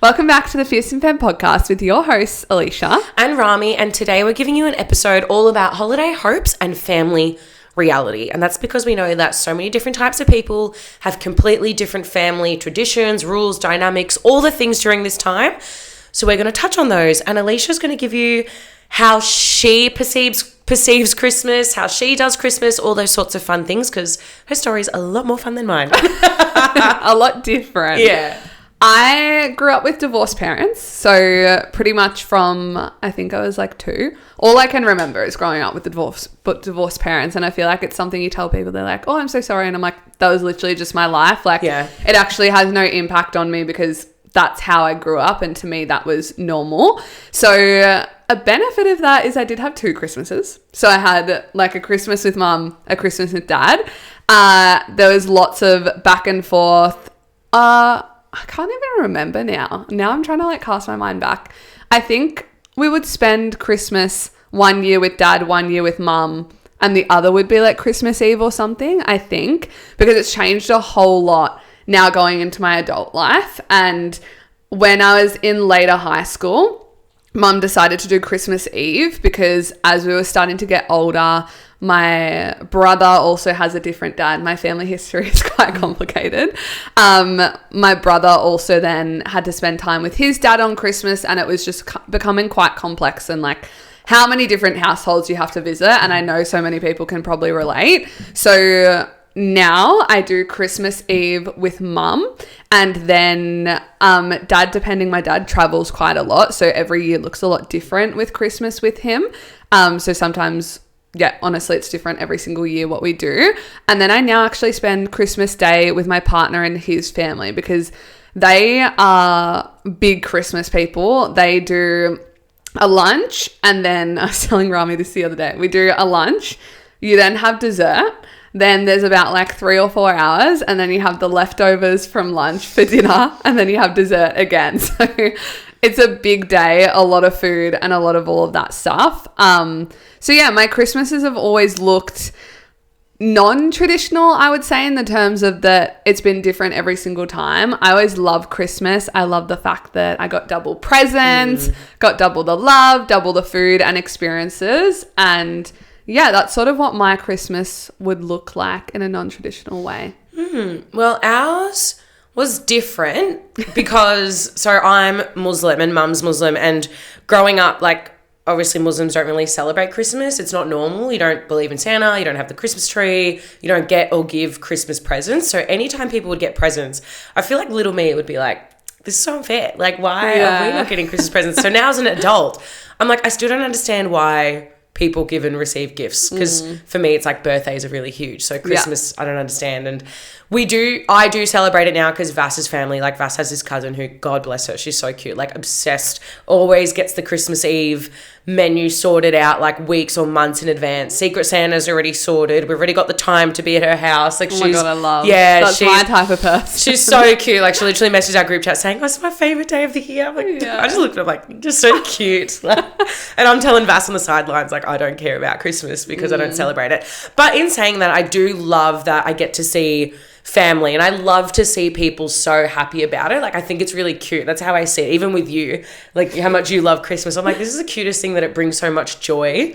Welcome back to the Fierce and Femme podcast with your hosts, Alicia and Rami, and today we're giving you an episode all about holiday hopes and family reality. And that's because we know that so many different types of people have completely different family traditions, rules, dynamics, all the things during this time. So we're going to touch on those, and Alicia's going to give you how she perceives Christmas, how she does Christmas, all those sorts of fun things, because her story's a lot more fun than mine. A lot different. Yeah. I grew up with divorced parents, so pretty much from, I think I was like 2. All I can remember is growing up with divorced parents, and I feel like it's something you tell people, they're like, oh, I'm so sorry, and I'm like, that was literally just my life. Like, yeah. It actually has no impact on me because that's how I grew up, and to me that was normal. So a benefit of that is I did have 2 Christmases. So I had like a Christmas with mum, a Christmas with dad. There was lots of back and forth. I can't even remember now. Now I'm trying to like cast my mind back. I think we would spend Christmas one year with dad, one year with mum, and the other would be like Christmas Eve or something, I think, because it's changed a whole lot now going into my adult life. And when I was in later high school, mum decided to do Christmas Eve because as we were starting to get older, my brother also has a different dad. My family history is quite complicated. My brother also then had to spend time with his dad on Christmas, and it was just becoming quite complex, and like how many different households you have to visit. And I know so many people can probably relate. So now I do Christmas Eve with mum, and then dad, my dad travels quite a lot, so every year looks a lot different with Christmas with him. So sometimes, yeah, honestly, it's different every single year what we do. And then I now actually spend Christmas Day with my partner and his family because they are big Christmas people. They do a lunch, and then I was telling Rami this the other day. We do a lunch, you then have dessert, then there's about like 3 or 4 hours, and then you have the leftovers from lunch for dinner, and then you have dessert again. So it's a big day, a lot of food, and a lot of all of that stuff. So yeah, my Christmases have always looked non-traditional, I would say, in the terms of that it's been different every single time. I always love Christmas. I love the fact that I got double presents, got double the love, double the food and experiences. And yeah, that's sort of what my Christmas would look like in a non-traditional way. Well, ours was different because, so I'm Muslim and mum's Muslim, and growing up, like, obviously Muslims don't really celebrate Christmas. It's not normal. You don't believe in Santa. You don't have the Christmas tree. You don't get or give Christmas presents. So anytime people would get presents, I feel like little me would be like, this is so unfair. Like, why are we not getting Christmas presents? So now as an adult, I'm like, I still don't understand why people give and receive gifts, because for me it's like birthdays are really huge. So Christmas, I don't understand. And I do celebrate it now because Vass's family, like Vass has this cousin who, God bless her, she's so cute, like obsessed, always gets the Christmas Eve menu sorted out like weeks or months in advance. Secret Santa's already sorted. We've already got the time to be at her house. Like, my God, I love. Yeah, that's my type of person. She's so cute. Like, she literally messaged our group chat saying, "Oh, it's my favorite day of the year." I'm like, I just looked at her like, just so cute. And I'm telling Vass on the sidelines, like, I don't care about Christmas because I don't celebrate it. But in saying that, I do love that I get to see family, and I love to see people so happy about it. Like, I think it's really cute. That's how I see it. Even with you, like how much you love Christmas, I'm like, this is the cutest thing, that it brings so much joy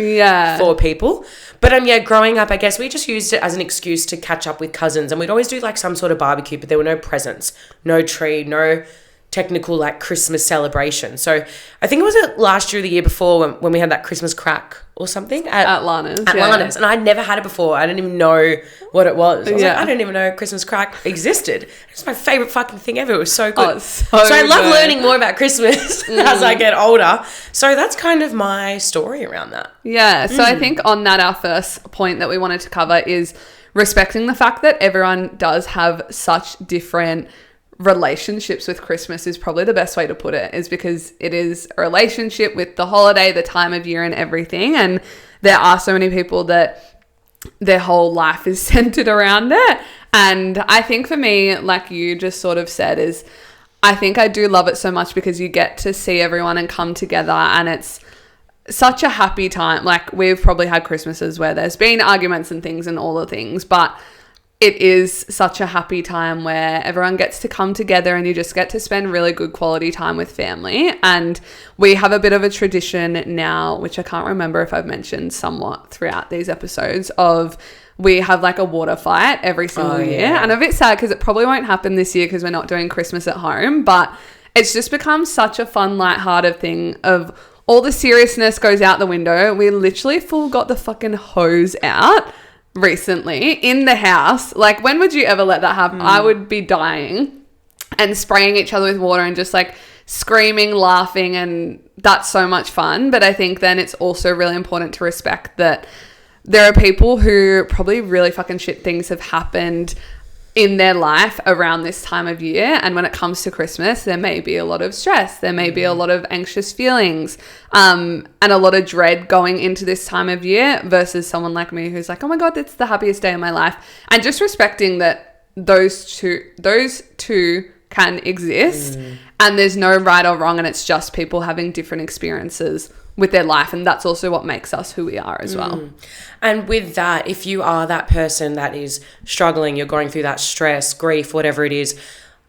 for people. But growing up, I guess we just used it as an excuse to catch up with cousins, and we'd always do like some sort of barbecue, but there were no presents, no tree, no technical like Christmas celebration. So I think it was last year or the year before when we had that Christmas crack or something at Lana's. Lana's, and I'd never had it before. I didn't even know what it was. I was like, I didn't even know Christmas crack existed. It's my favorite fucking thing ever. It was so good. So I love learning more about Christmas as I get older. So that's kind of my story around that. Yeah. So I think on that, our first point that we wanted to cover is respecting the fact that everyone does have such different relationships with Christmas is probably the best way to put it, is because it is a relationship with the holiday, the time of year and everything. And there are so many people that their whole life is centered around it. And I think for me, like you just sort of said, is I think I do love it so much because you get to see everyone and come together, and it's such a happy time. Like, we've probably had Christmases where there's been arguments and things and all the things, but it is such a happy time where everyone gets to come together and you just get to spend really good quality time with family. And we have a bit of a tradition now, which I can't remember if I've mentioned somewhat throughout these episodes, of we have like a water fight every single year. And I'm a bit sad because it probably won't happen this year because we're not doing Christmas at home, but it's just become such a fun, lighthearted thing of all the seriousness goes out the window. We literally full got the fucking hose out recently in the house. Like, when would you ever let that happen? I would be dying, and spraying each other with water and just like screaming, laughing, and that's so much fun. But I think then it's also really important to respect that there are people who probably really fucking shit things have happened in their life around this time of year. And when it comes to Christmas, there may be a lot of stress. There may be a lot of anxious feelings, and a lot of dread going into this time of year versus someone like me who's like, oh my God, it's the happiest day of my life. And just respecting that those two can exist and there's no right or wrong, and it's just people having different experiences with their life, and that's also what makes us who we are as well. And with that, if you are that person that is struggling, you're going through that stress, grief, whatever it is,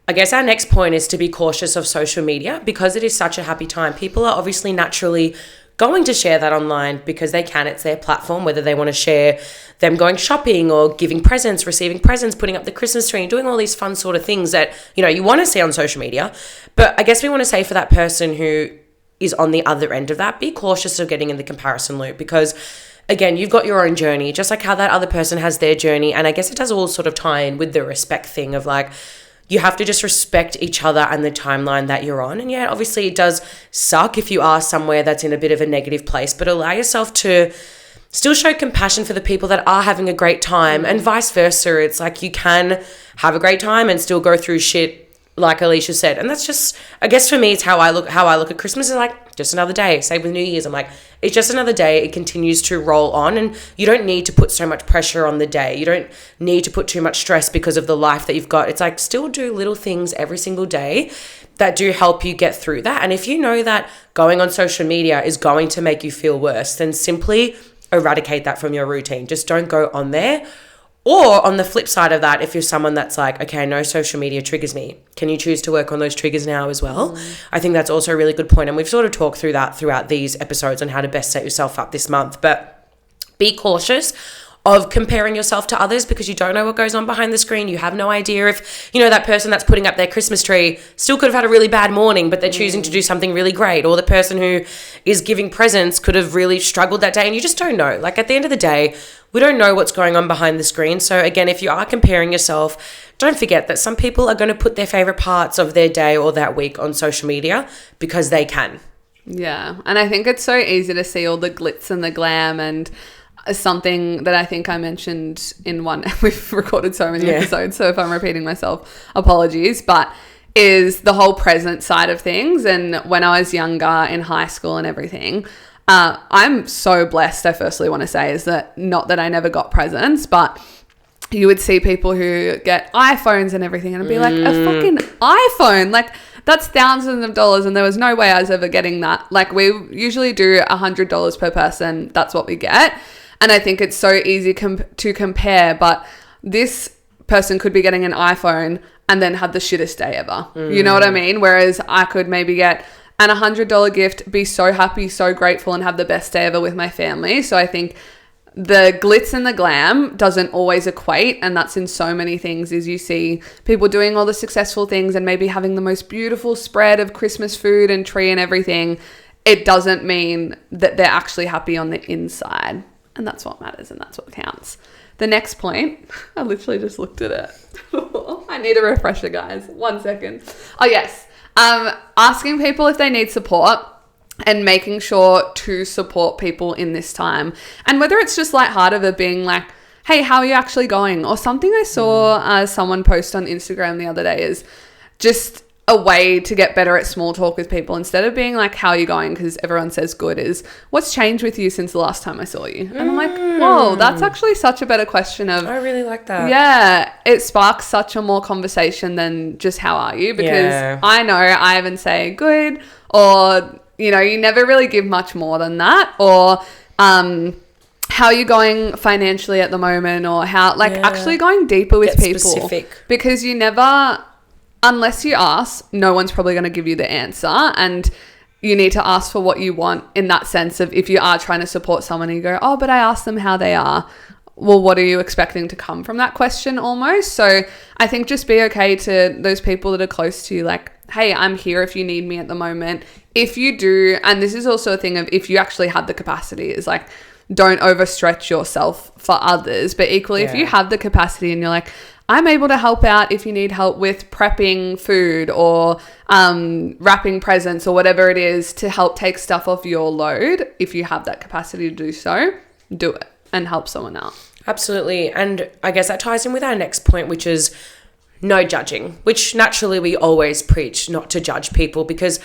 I guess our next point is to be cautious of social media, because it is such a happy time. People are obviously naturally going to share that online because they can. It's their platform, whether they want to share them going shopping or giving presents, receiving presents, putting up the Christmas tree, and doing all these fun sort of things that, you know, you want to see on social media. But I guess we want to say for that person who is on the other end of that, be cautious of getting in the comparison loop, because again, you've got your own journey, just like how that other person has their journey. And I guess it does all sort of tie in with the respect thing of like, you have to just respect each other and the timeline that you're on. And yeah, obviously it does suck if you are somewhere that's in a bit of a negative place, but allow yourself to still show compassion for the people that are having a great time, and vice versa. It's like you can have a great time and still go through shit, like Alicia said. And that's just, I guess for me, it's how I look at Christmas. Is like just another day. Same with New Year's. I'm like, it's just another day. It continues to roll on, and you don't need to put so much pressure on the day. You don't need to put too much stress because of the life that you've got. It's like, still do little things every single day that do help you get through that. And if you know that going on social media is going to make you feel worse, then simply eradicate that from your routine. Just don't go on there. Or on the flip side of that, if you're someone that's like, okay, I know social media triggers me, can you choose to work on those triggers now as well? I think that's also a really good point. And we've sort of talked through that throughout these episodes on how to best set yourself up this month. But be cautious of comparing yourself to others, because you don't know what goes on behind the screen. You have no idea if, you know, that person that's putting up their Christmas tree still could have had a really bad morning, but they're choosing to do something really great. Or the person who is giving presents could have really struggled that day, and you just don't know. Like, at the end of the day, we don't know what's going on behind the screen. So again, if you are comparing yourself, don't forget that some people are going to put their favorite parts of their day or that week on social media because they can. Yeah. And I think it's so easy to see all the glitz and the glam, and something that I think I mentioned in one, we've recorded so many episodes, so if I'm repeating myself, apologies, but is the whole present side of things. And when I was younger in high school and everything, I'm so blessed, I firstly want to say, is that not that I never got presents, but you would see people who get iPhones and everything, and it'd be like, a fucking iPhone, like that's thousands of dollars, and there was no way I was ever getting that. Like, we usually do $100 per person, that's what we get. And I think it's so easy to compare, but this person could be getting an iPhone and then have the shittest day ever. You know what I mean? Whereas I could maybe get an $100 gift, be so happy, so grateful, and have the best day ever with my family. So I think the glitz and the glam doesn't always equate, and that's in so many things. Is you see people doing all the successful things and maybe having the most beautiful spread of Christmas food and tree and everything. It doesn't mean that they're actually happy on the inside. And that's what matters, and that's what counts. The next point, I literally just looked at it. I need a refresher, guys. 1 second. Oh, yes. Asking people if they need support and making sure to support people in this time. And whether it's just lighthearted of being like, hey, how are you actually going? Or something I saw someone post on Instagram the other day is just a way to get better at small talk with people, instead of being like, how are you going? Because everyone says good, is what's changed with you since the last time I saw you? And I'm like, whoa, that's actually such a better question of, I really like that. Yeah, it sparks such a more conversation than just how are you? Because I know I even say good, or, you know, you never really give much more than that. Or how you're going financially at the moment, or how, like, actually going deeper with people. Specific. Because you never, unless you ask, no one's probably going to give you the answer. And you need to ask for what you want, in that sense of, if you are trying to support someone and you go, oh, but I asked them how they are. Well, what are you expecting to come from that question almost? So I think just be okay to those people that are close to you, like, hey, I'm here if you need me at the moment. If you do, and this is also a thing of, if you actually have the capacity, is like, don't overstretch yourself for others. But equally, if you have the capacity and you're like, I'm able to help out if you need help with prepping food or wrapping presents or whatever it is, to help take stuff off your load, if you have that capacity to do so, do it and help someone out. Absolutely. And I guess that ties in with our next point, which is no judging, which naturally we always preach not to judge people, because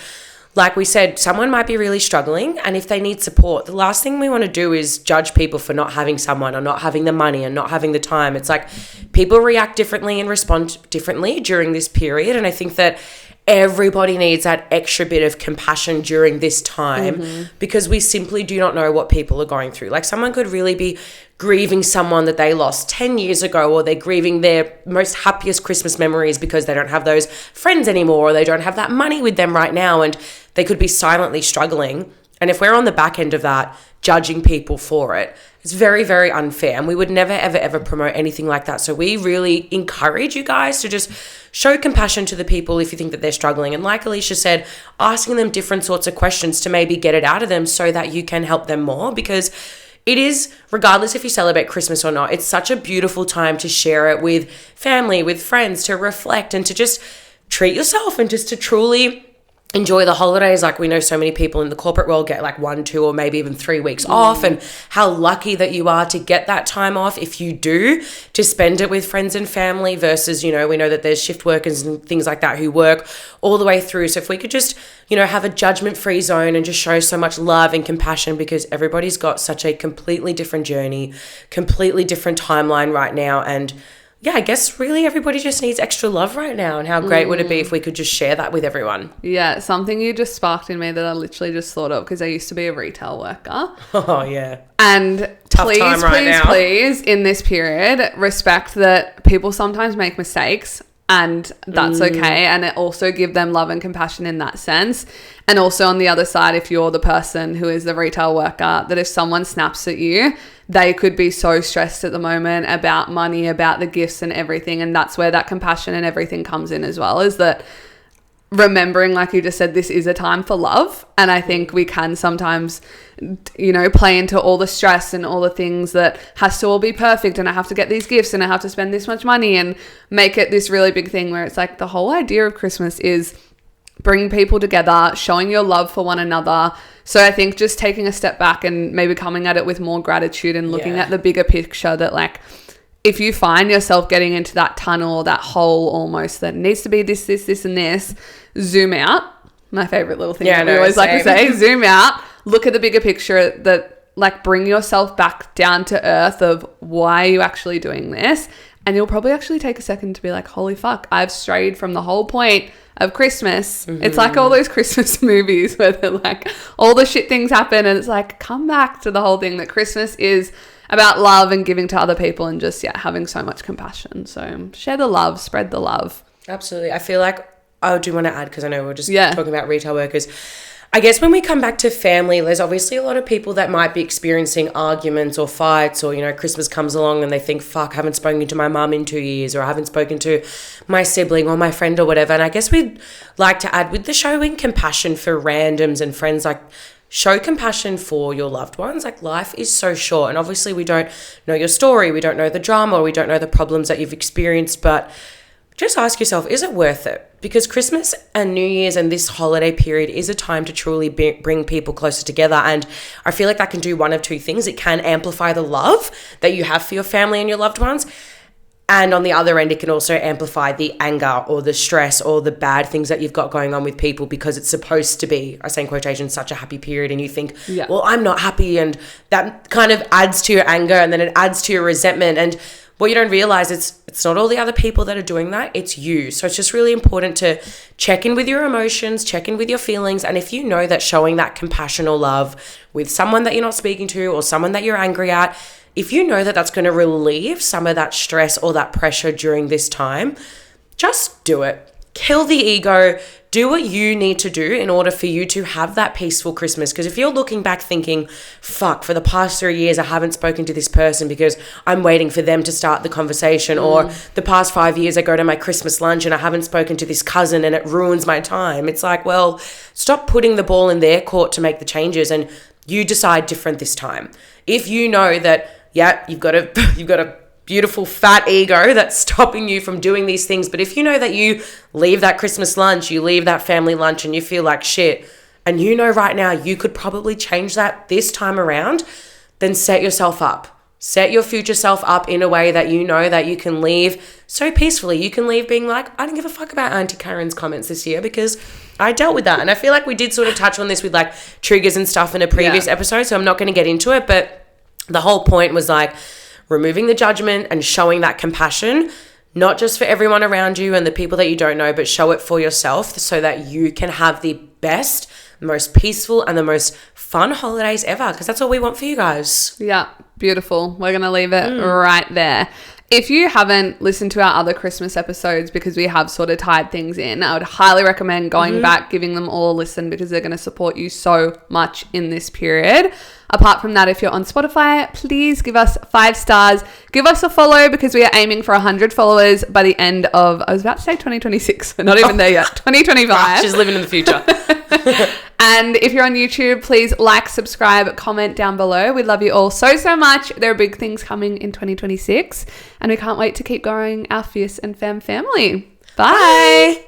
like we said, someone might be really struggling, and if they need support, the last thing we want to do is judge people for not having someone, or not having the money, and not having the time. It's like, people react differently and respond differently during this period. And I think that everybody needs that extra bit of compassion during this time, because we simply do not know what people are going through. Like, someone could really be grieving someone that they lost 10 years ago, or they're grieving their most happiest Christmas memories because they don't have those friends anymore, or they don't have that money with them right now, and they could be silently struggling. And if we're on the back end of that, judging people for it, it's very, very unfair. And we would never, ever, ever promote anything like that. So we really encourage you guys to just show compassion to the people if you think that they're struggling. And like Alicia said, asking them different sorts of questions to maybe get it out of them so that you can help them more. Because it is, regardless if you celebrate Christmas or not, it's such a beautiful time to share it with family, with friends, to reflect and to just treat yourself and just to truly enjoy the holidays. Like, we know so many people in the corporate world get like 1, 2, or maybe even 3 weeks off, and how lucky that you are to get that time off, if you do, to spend it with friends and family, versus, you know, we know that there's shift workers and things like that who work all the way through. So if we could just, you know, have a judgment-free zone and just show so much love and compassion, because everybody's got such a completely different journey, completely different timeline right now. And yeah, I guess really everybody just needs extra love right now. And how great would it be if we could just share that with everyone? Yeah, something you just sparked in me that I literally just thought of, because I used to be a retail worker. Oh, yeah. And Tough time right now. please, in this period, respect that people sometimes make mistakes, and that's okay. And it also give them love and compassion in that sense. And also on the other side, if you're the person who is the retail worker, that if someone snaps at you, they could be so stressed at the moment about money, about the gifts and everything. And that's where that compassion and everything comes in as well, is that remembering, like you just said, this is a time for love. And I think we can sometimes, you know, play into all the stress and all the things that has to all be perfect, and I have to get these gifts and I have to spend this much money, and make it this really big thing, where it's like, the whole idea of Christmas is bringing people together, showing your love for one another. So I think just taking a step back and maybe coming at it with more gratitude and looking at the bigger picture, that like, if you find yourself getting into that tunnel or that hole almost that needs to be this, and this, zoom out. My favorite little thing that we always like to say, zoom out, look at the bigger picture, that like, bring yourself back down to earth of why are you actually doing this? And you'll probably actually take a second to be like, holy fuck, I've strayed from the whole point of Christmas. It's like all those Christmas movies where they're like, all the shit things happen, and it's like, come back to the whole thing that Christmas is about love and giving to other people, and just, having so much compassion. So share the love, spread the love. Absolutely. I feel like I do want to add, because I know we're just talking about retail workers. I guess when we come back to family, there's obviously a lot of people that might be experiencing arguments or fights, or, you know, Christmas comes along and they think, fuck, I haven't spoken to my mum in 2 years, or I haven't spoken to my sibling or my friend or whatever. And I guess we'd like to add, with the showing compassion for randoms and friends, like, show compassion for your loved ones. Like, life is so short, and obviously we don't know your story, we don't know the drama, we don't know the problems that you've experienced, but just ask yourself, is it worth it? Because Christmas and New Year's and this holiday period is a time to truly bring people closer together. And I feel like that can do one of two things. It can amplify the love that you have for your family and your loved ones. And on the other end, it can also amplify the anger or the stress or the bad things that you've got going on with people, because it's supposed to be, I say in quotations, such a happy period. And you think, well, I'm not happy. And that kind of adds to your anger, and then it adds to your resentment. And what you don't realize, it's not all the other people that are doing that, it's you. So it's just really important to check in with your emotions, check in with your feelings. And if you know that showing that compassion or love with someone that you're not speaking to or someone that you're angry at, if you know that that's going to relieve some of that stress or that pressure during this time, just do it. Kill the ego. Do what you need to do in order for you to have that peaceful Christmas. Because if you're looking back thinking, fuck, for the past 3 years, I haven't spoken to this person because I'm waiting for them to start the conversation. Or the past 5 years, I go to my Christmas lunch and I haven't spoken to this cousin and it ruins my time. It's like, well, stop putting the ball in their court to make the changes and you decide different this time. If you know that, yeah, you've got a beautiful fat ego that's stopping you from doing these things. But if you know that you leave that Christmas lunch, you leave that family lunch and you feel like shit, and you know right now you could probably change that this time around, then set yourself up. Set your future self up in a way that you know that you can leave so peacefully. You can leave being like, I don't give a fuck about Auntie Karen's comments this year because I dealt with that. And I feel like we did sort of touch on this with like triggers and stuff in a previous episode, so I'm not going to get into it. But the whole point was like, removing the judgment and showing that compassion, not just for everyone around you and the people that you don't know, but show it for yourself so that you can have the best, most peaceful and the most fun holidays ever, because that's all we want for you guys. Yeah, beautiful. We're going to leave it right there. If you haven't listened to our other Christmas episodes, because we have sort of tied things in, I would highly recommend going back, giving them all a listen, because they're going to support you so much in this period. Apart from that, if you're on Spotify, please give us 5 stars. Give us a follow, because we are aiming for 100 followers by the end of, I was about to say 2026, but not even there yet, 2025. She's living in the future. And if you're on YouTube, please like, subscribe, comment down below. We love you all so, so much. There are big things coming in 2026, and we can't wait to keep growing our Fierce and Femme family. Bye.